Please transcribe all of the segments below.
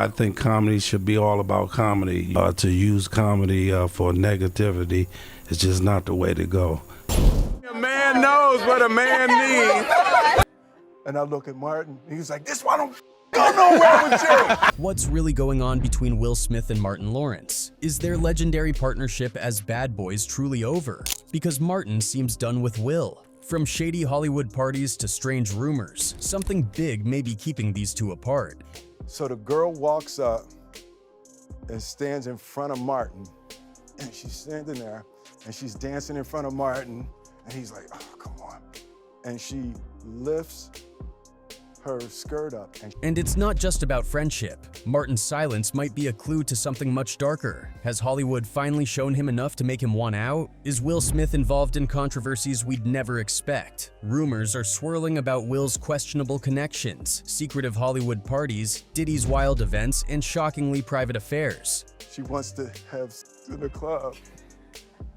I think comedy should be all about comedy. To use comedy for negativity is just not the way to go. A man knows what a man needs. And I look at Martin, and he's like, this one don't go nowhere with you. What's really going on between Will Smith and Martin Lawrence? Is their legendary partnership as bad boys truly over? Because Martin seems done with Will. From shady Hollywood parties to strange rumors, something big may be keeping these two apart. So the girl walks up and stands in front of Martin, and she's standing there, and she's dancing in front of Martin, and he's like, oh, come on. And she lifts her skirt up. And it's not just about friendship. Martin's silence might be a clue to something much darker. Has Hollywood finally shown him enough to make him want out? Is Will Smith involved in controversies we'd never expect? Rumors are swirling about Will's questionable connections, secretive Hollywood parties, Diddy's wild events, and shockingly private affairs. She wants to have sex in the club.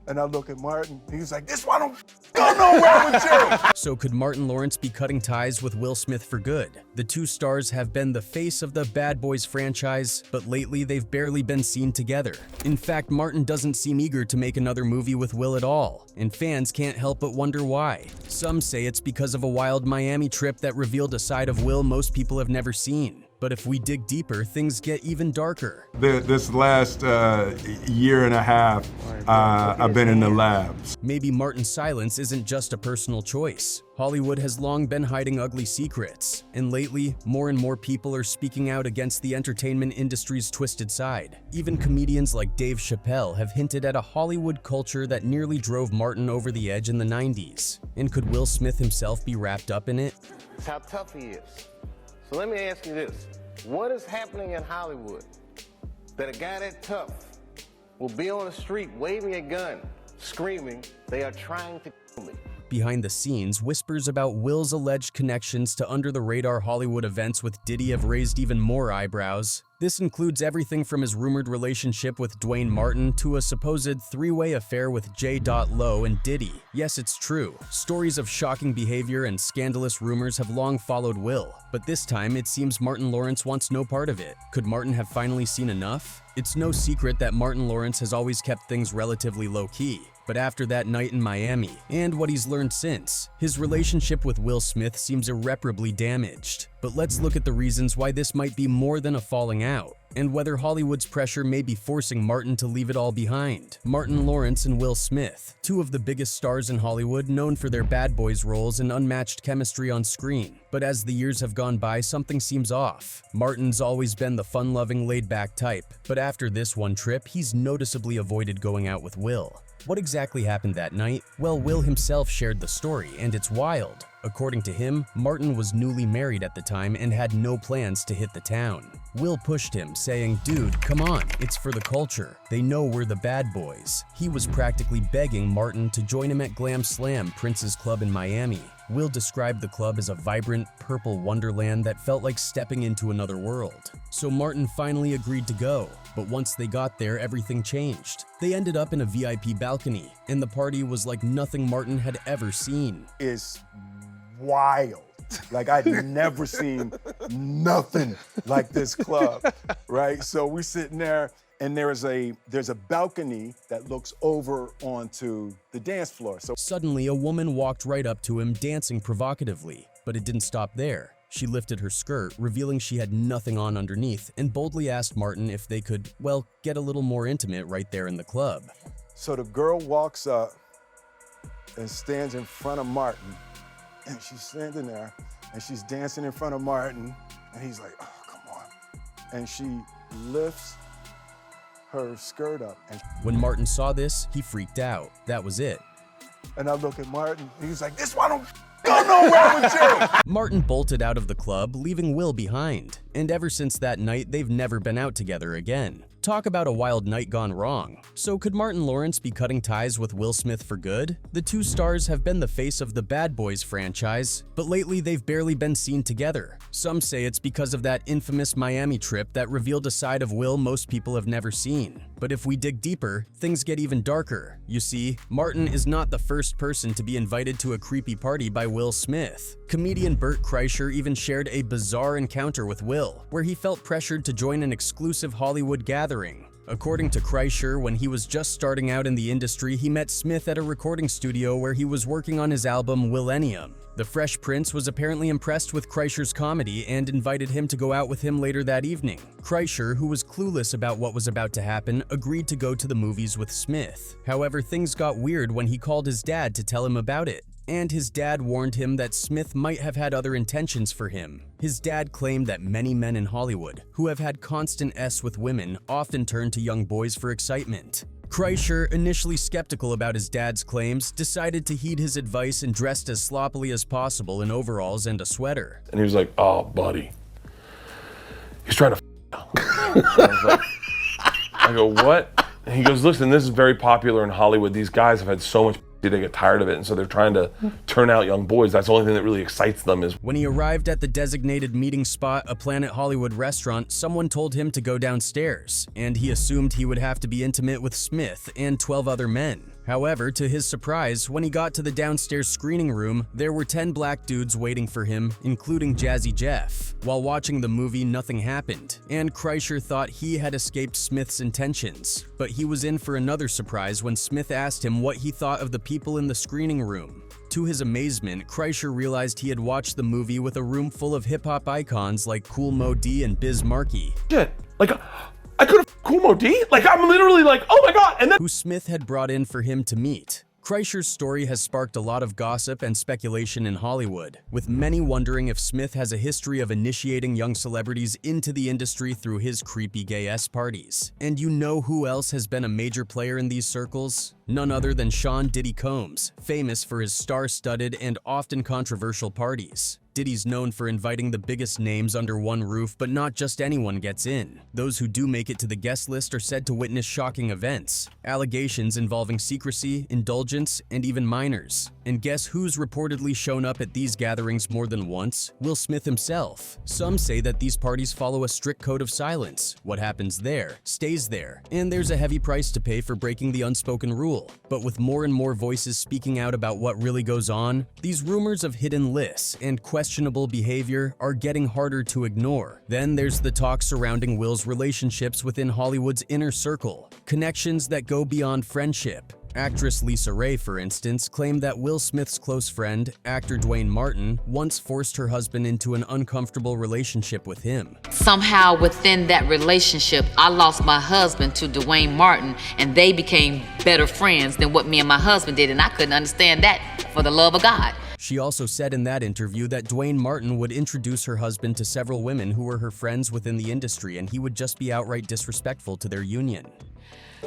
And I look at Martin, and he's like, this one don't go nowhere with you. So could Martin Lawrence be cutting ties with Will Smith for good? The two stars have been the face of the Bad Boys franchise, but lately they've barely been seen together. In fact, Martin doesn't seem eager to make another movie with Will at all, and fans can't help but wonder why. Some say it's because of a wild Miami trip that revealed a side of Will most people have never seen. But if we dig deeper, things get even darker. This last year and a half, I've been in the labs. Maybe Martin's silence isn't just a personal choice. Hollywood has long been hiding ugly secrets, and lately, more and more people are speaking out against the entertainment industry's twisted side. Even comedians like Dave Chappelle have hinted at a Hollywood culture that nearly drove Martin over the edge in the 90s. And could Will Smith himself be wrapped up in it? It's how tough he is. So let me ask you this. What is happening in Hollywood that a guy that tough will be on the street waving a gun, screaming, they are trying to kill me? Behind the scenes, whispers about Will's alleged connections to under-the-radar Hollywood events with Diddy have raised even more eyebrows. This includes everything from his rumored relationship with Dwayne Martin to a supposed three-way affair with J.Lo and Diddy. Yes, it's true. Stories of shocking behavior and scandalous rumors have long followed Will, but this time it seems Martin Lawrence wants no part of it. Could Martin have finally seen enough? It's no secret that Martin Lawrence has always kept things relatively low-key. But after that night in Miami, and what he's learned since, his relationship with Will Smith seems irreparably damaged. But let's look at the reasons why this might be more than a falling out, and whether Hollywood's pressure may be forcing Martin to leave it all behind. Martin Lawrence and Will Smith, two of the biggest stars in Hollywood, known for their bad boys roles and unmatched chemistry on screen. But as the years have gone by, something seems off. Martin's always been the fun-loving, laid-back type, but after this one trip, he's noticeably avoided going out with Will. What exactly happened that night? Well, Will himself shared the story, and it's wild. According to him, Martin was newly married at the time and had no plans to hit the town. Will pushed him, saying, "Dude, come on, it's for the culture. They know we're the bad boys." He was practically begging Martin to join him at Glam Slam, Prince's club in Miami. Will described the club as a vibrant, purple wonderland that felt like stepping into another world. So Martin finally agreed to go, but once they got there, everything changed. They ended up in a VIP balcony, and the party was like nothing Martin had ever seen. It's wild. Like, I'd never seen nothing like this club, right? So we're sitting there, and there's a balcony that looks over onto the dance floor. So suddenly, a woman walked right up to him, dancing provocatively, but it didn't stop there. She lifted her skirt, revealing she had nothing on underneath, and boldly asked Martin if they could, well, get a little more intimate right there in the club. So the girl walks up and stands in front of Martin, and she's standing there, and she's dancing in front of Martin, and he's like, oh, come on. And she lifts her skirt up. And when Martin saw this, he freaked out. That was it. And I look at Martin, and he's like, this one don't go nowhere with you. Martin bolted out of the club, leaving Will behind. And ever since that night, they've never been out together again. Talk about a wild night gone wrong. So could Martin Lawrence be cutting ties with Will Smith for good? The two stars have been the face of the Bad Boys franchise, but lately they've barely been seen together. Some say it's because of that infamous Miami trip that revealed a side of Will most people have never seen. But if we dig deeper, things get even darker. You see, Martin is not the first person to be invited to a creepy party by Will Smith. Comedian Bert even shared a bizarre encounter with Will. Will, where he felt pressured to join an exclusive Hollywood gathering. According to Kreischer, when he was just starting out in the industry, he met Smith at a recording studio where he was working on his album Millennium. The Fresh Prince was apparently impressed with Kreischer's comedy and invited him to go out with him later that evening. Kreischer, who was clueless about what was about to happen, agreed to go to the movies with Smith. However, things got weird when he called his dad to tell him about it. And his dad warned him that Smith might have had other intentions for him. His dad claimed that many men in Hollywood, who have had constant S with women, often turn to young boys for excitement. Kreischer, initially skeptical about his dad's claims, decided to heed his advice and dressed as sloppily as possible in overalls and a sweater. And he was like, "Oh, buddy, he's trying to I go, what? And he goes, listen, this is very popular in Hollywood. These guys have had so much they get tired of it, and so they're trying to turn out young boys. That's the only thing that really excites them is..." When he arrived at the designated meeting spot, a Planet Hollywood restaurant, someone told him to go downstairs, and he assumed he would have to be intimate with Smith and 12 other men. However, to his surprise, when he got to the downstairs screening room, there were 10 black dudes waiting for him, including Jazzy Jeff. While watching the movie, nothing happened, and Kreischer thought he had escaped Smith's intentions. But he was in for another surprise when Smith asked him what he thought of the people in the screening room. To his amazement, Kreischer realized he had watched the movie with a room full of hip-hop icons like Kool Moe Dee and Biz Markie. Shit, like, I could have Kool Moe Dee? Like, I'm literally like, oh my God, and then... Who Smith had brought in for him to meet. Kreischer's story has sparked a lot of gossip and speculation in Hollywood, with many wondering if Smith has a history of initiating young celebrities into the industry through his creepy gay parties. And you know who else has been a major player in these circles? None other than Sean Diddy Combs, famous for his star-studded and often controversial parties. Diddy's known for inviting the biggest names under one roof, but not just anyone gets in. Those who do make it to the guest list are said to witness shocking events, allegations involving secrecy, indulgence, and even minors. And guess who's reportedly shown up at these gatherings more than once? Will Smith himself. Some say that these parties follow a strict code of silence. What happens there stays there, and there's a heavy price to pay for breaking the unspoken rule. But with more and more voices speaking out about what really goes on, these rumors of hidden lists and questionable behavior are getting harder to ignore. Then there's the talk surrounding Will's relationships within Hollywood's inner circle, connections that go beyond friendship. Actress Lisa Ray, for instance, claimed that Will Smith's close friend, actor Dwayne Martin, once forced her husband into an uncomfortable relationship with him. Somehow within that relationship, I lost my husband to Dwayne Martin, and they became better friends than what me and my husband did, and I couldn't understand that for the love of God. She also said in that interview that Dwayne Martin would introduce her husband to several women who were her friends within the industry, and he would just be outright disrespectful to their union.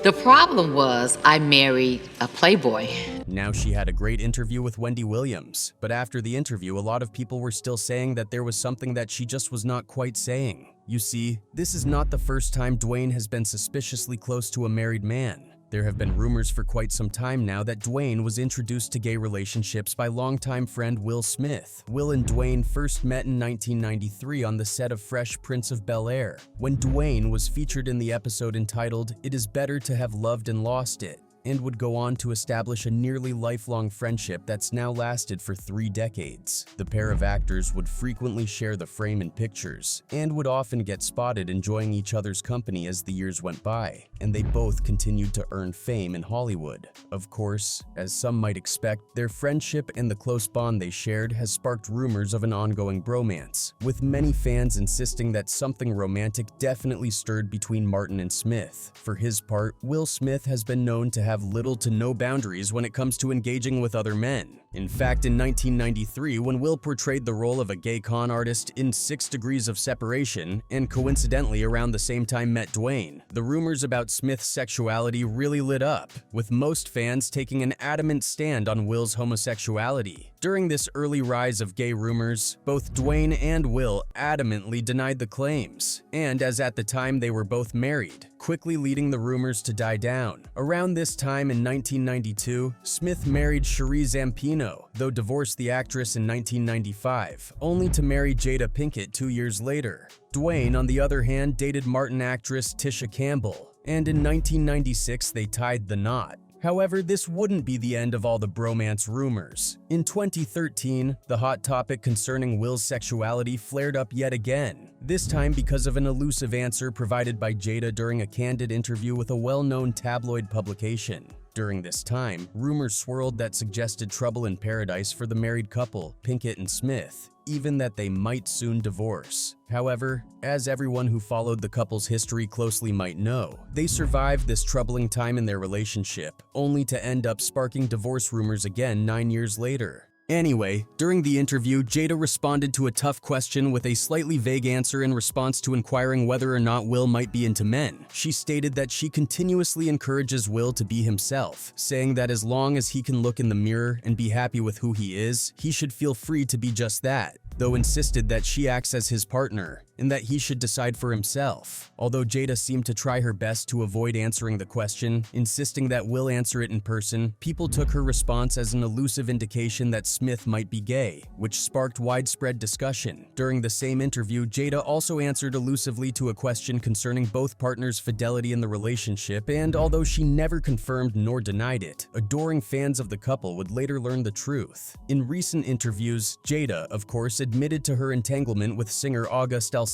The problem was I married a playboy. Now she had a great interview with Wendy Williams, but after the interview, a lot of people were still saying that there was something that she just was not quite saying. You see, this is not the first time Dwayne has been suspiciously close to a married man. There have been rumors for quite some time now that Dwayne was introduced to gay relationships by longtime friend Will Smith. Will and Dwayne first met in 1993 on the set of Fresh Prince of Bel-Air, when Dwayne was featured in the episode entitled "It Is Better to Have Loved and Lost It," and would go on to establish a nearly lifelong friendship that's now lasted for 3 decades. The pair of actors would frequently share the frame in pictures, and would often get spotted enjoying each other's company as the years went by, and they both continued to earn fame in Hollywood. Of course, as some might expect, their friendship and the close bond they shared has sparked rumors of an ongoing bromance, with many fans insisting that something romantic definitely stirred between Martin and Smith. For his part, Will Smith has been known to have little to no boundaries when it comes to engaging with other men. In fact, in 1993, when Will portrayed the role of a gay con artist in 6 Degrees of Separation, and coincidentally around the same time met Dwayne, the rumors about Smith's sexuality really lit up, with most fans taking an adamant stand on Will's homosexuality. During this early rise of gay rumors, both Dwayne and Will adamantly denied the claims, and as at the time they were both married, quickly leading the rumors to die down. Around this time in 1992, Smith married Cherie Zampino, though divorced the actress in 1995, only to marry Jada Pinkett 2 years later. Dwayne, on the other hand, dated Martin actress Tisha Campbell, and in 1996 they tied the knot. However, this wouldn't be the end of all the bromance rumors. In 2013, the hot topic concerning Will's sexuality flared up yet again, this time because of an elusive answer provided by Jada during a candid interview with a well-known tabloid publication. During this time, rumors swirled that suggested trouble in paradise for the married couple, Pinkett and Smith, even that they might soon divorce. However, as everyone who followed the couple's history closely might know, they survived this troubling time in their relationship, only to end up sparking divorce rumors again 9 years later. Anyway, during the interview, Jada responded to a tough question with a slightly vague answer in response to inquiring whether or not Will might be into men. She stated that she continuously encourages Will to be himself, saying that as long as he can look in the mirror and be happy with who he is, he should feel free to be just that, though insisted that she acts as his partner and that he should decide for himself. Although Jada seemed to try her best to avoid answering the question, insisting that Will answer it in person, people took her response as an elusive indication that Smith might be gay, which sparked widespread discussion. During the same interview, Jada also answered elusively to a question concerning both partners' fidelity in the relationship, and although she never confirmed nor denied it, adoring fans of the couple would later learn the truth. In recent interviews, Jada, of course, admitted to her entanglement with singer August Alsina.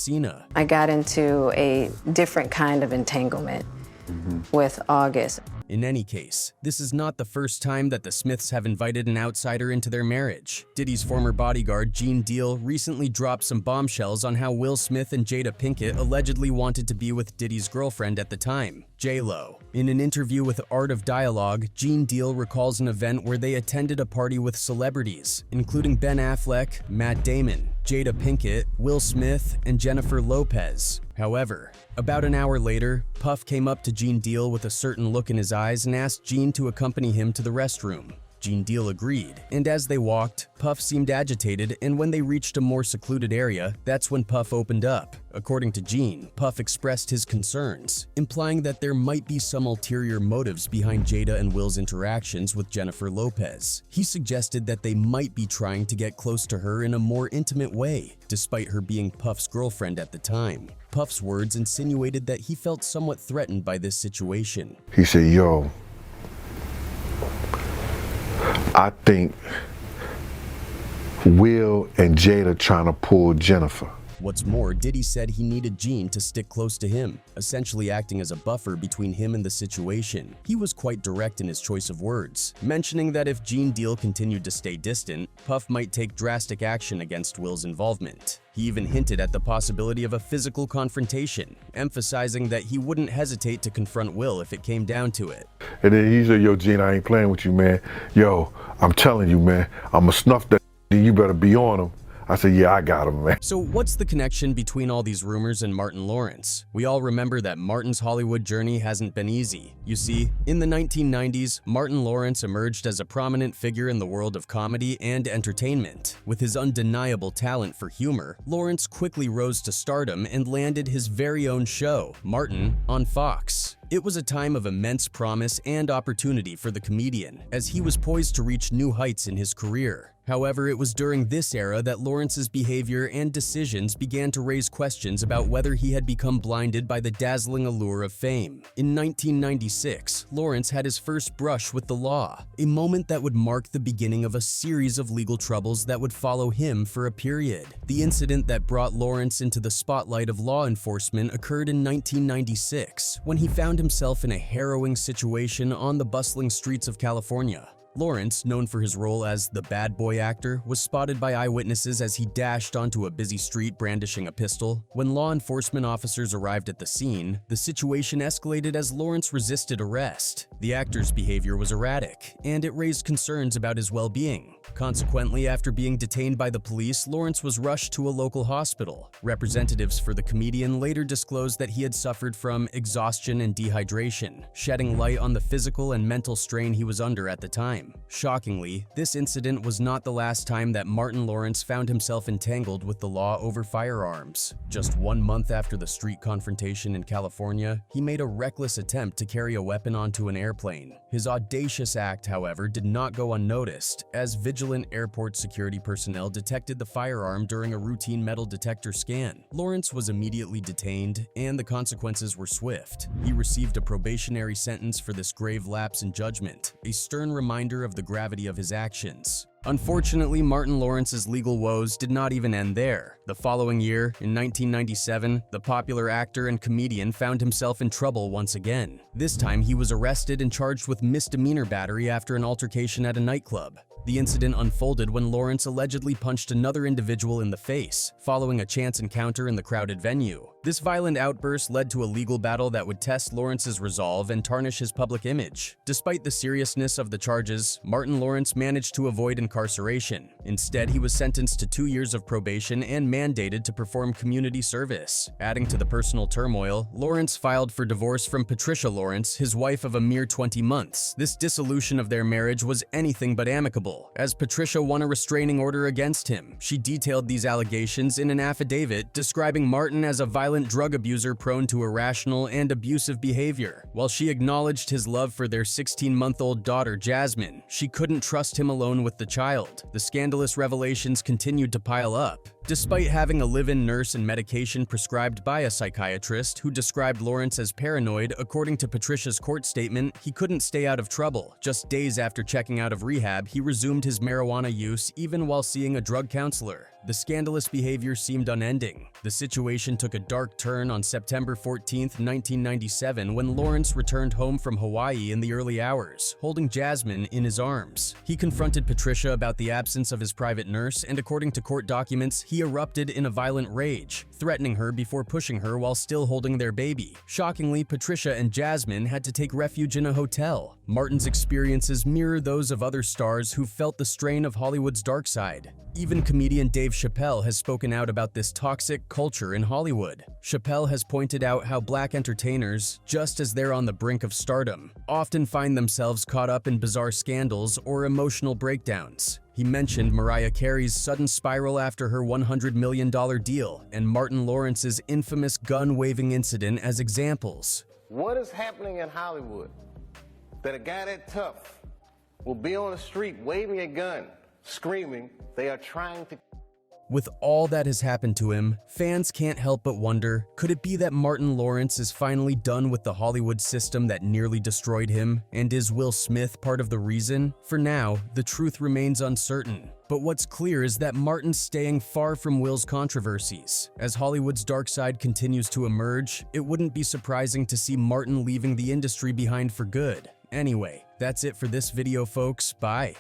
I got into a different kind of entanglement with August. In any case, this is not the first time that the Smiths have invited an outsider into their marriage. Diddy's former bodyguard, Gene Deal, recently dropped some bombshells on how Will Smith and Jada Pinkett allegedly wanted to be with Diddy's girlfriend at the time, J-Lo. In an interview with Art of Dialogue, Gene Deal recalls an event where they attended a party with celebrities, including Ben Affleck, Matt Damon, Jada Pinkett, Will Smith, and Jennifer Lopez. However, about an hour later, Puff came up to Gene Deal with a certain look in his eyes and asked Gene to accompany him to the restroom. Gene Deal agreed, and as they walked, Puff seemed agitated, and when they reached a more secluded area, that's when Puff opened up. According to Gene, Puff expressed his concerns, implying that there might be some ulterior motives behind Jada and Will's interactions with Jennifer Lopez. He suggested that they might be trying to get close to her in a more intimate way, despite her being Puff's girlfriend at the time. Puff's words insinuated that he felt somewhat threatened by this situation. He said, yo, I think Will and Jada trying to pull Jennifer. What's more, Diddy said he needed Gene to stick close to him, essentially acting as a buffer between him and the situation. He was quite direct in his choice of words, mentioning that if Gene Deal continued to stay distant, Puff might take drastic action against Will's involvement. He even hinted at the possibility of a physical confrontation, emphasizing that he wouldn't hesitate to confront Will if it came down to it. And then he said, yo, Gene, I ain't playing with you, man. Yo, I'm telling you, man, I'ma snuff that, you better be on him. I said, yeah, I got him, man. So what's the connection between all these rumors and Martin Lawrence? We all remember that Martin's Hollywood journey hasn't been easy. You see, in the 1990s, Martin Lawrence emerged as a prominent figure in the world of comedy and entertainment. With his undeniable talent for humor, Lawrence quickly rose to stardom and landed his very own show, Martin, on Fox. It was a time of immense promise and opportunity for the comedian, as he was poised to reach new heights in his career. However, it was during this era that Lawrence's behavior and decisions began to raise questions about whether he had become blinded by the dazzling allure of fame. In 1996, Lawrence had his first brush with the law, a moment that would mark the beginning of a series of legal troubles that would follow him for a period. The incident that brought Lawrence into the spotlight of law enforcement occurred in 1996, when he found himself in a harrowing situation on the bustling streets of California. Lawrence, known for his role as the bad boy actor, was spotted by eyewitnesses as he dashed onto a busy street brandishing a pistol. When law enforcement officers arrived at the scene, the situation escalated as Lawrence resisted arrest. The actor's behavior was erratic, and it raised concerns about his well-being. Consequently, after being detained by the police, Lawrence was rushed to a local hospital. Representatives for the comedian later disclosed that he had suffered from exhaustion and dehydration, shedding light on the physical and mental strain he was under at the time. Shockingly, this incident was not the last time that Martin Lawrence found himself entangled with the law over firearms. Just 1 month after the street confrontation in California, he made a reckless attempt to carry a weapon onto an airplane. His audacious act, however, did not go unnoticed, as vigilant airport security personnel detected the firearm during a routine metal detector scan. Lawrence was immediately detained, and the consequences were swift. He received a probationary sentence for this grave lapse in judgment, a stern reminder of the gravity of his actions. Unfortunately, Martin Lawrence's legal woes did not even end there. The following year, in 1997, the popular actor and comedian found himself in trouble once again. This time, he was arrested and charged with misdemeanor battery after an altercation at a nightclub. The incident unfolded when Lawrence allegedly punched another individual in the face, following a chance encounter in the crowded venue. This violent outburst led to a legal battle that would test Lawrence's resolve and tarnish his public image. Despite the seriousness of the charges, Martin Lawrence managed to avoid incarceration. Instead, he was sentenced to 2 years of probation and mandated to perform community service. Adding to the personal turmoil, Lawrence filed for divorce from Patricia Lawrence, his wife of a mere 20 months. This dissolution of their marriage was anything but amicable, as Patricia won a restraining order against him. She detailed these allegations in an affidavit, describing Martin as a violent drug abuser prone to irrational and abusive behavior. While she acknowledged his love for their 16-month-old daughter, Jasmine, she couldn't trust him alone with the child. The scandalous revelations continued to pile up. Despite having a live-in nurse and medication prescribed by a psychiatrist who described Lawrence as paranoid, according to Patricia's court statement, he couldn't stay out of trouble. Just days after checking out of rehab, he resumed his marijuana use even while seeing a drug counselor. The scandalous behavior seemed unending. The situation took a dark turn on September 14, 1997, when Lawrence returned home from Hawaii in the early hours, holding Jasmine in his arms. He confronted Patricia about the absence of his private nurse, and according to court documents, he erupted in a violent rage, threatening her before pushing her while still holding their baby. Shockingly, Patricia and Jasmine had to take refuge in a hotel. Martin's experiences mirror those of other stars who felt the strain of Hollywood's dark side. Even comedian Dave Chappelle has spoken out about this toxic culture in Hollywood. Chappelle has pointed out how black entertainers, just as they're on the brink of stardom, often find themselves caught up in bizarre scandals or emotional breakdowns. He mentioned Mariah Carey's sudden spiral after her $100 million deal and Martin Lawrence's infamous gun-waving incident as examples. What is happening in Hollywood that a guy that tough will be on the street waving a gun, screaming, they are trying to... With all that has happened to him, fans can't help but wonder, could it be that Martin Lawrence is finally done with the Hollywood system that nearly destroyed him? And is Will Smith part of the reason? For now, the truth remains uncertain. But what's clear is that Martin's staying far from Will's controversies. As Hollywood's dark side continues to emerge, it wouldn't be surprising to see Martin leaving the industry behind for good. Anyway, that's it for this video, folks. Bye.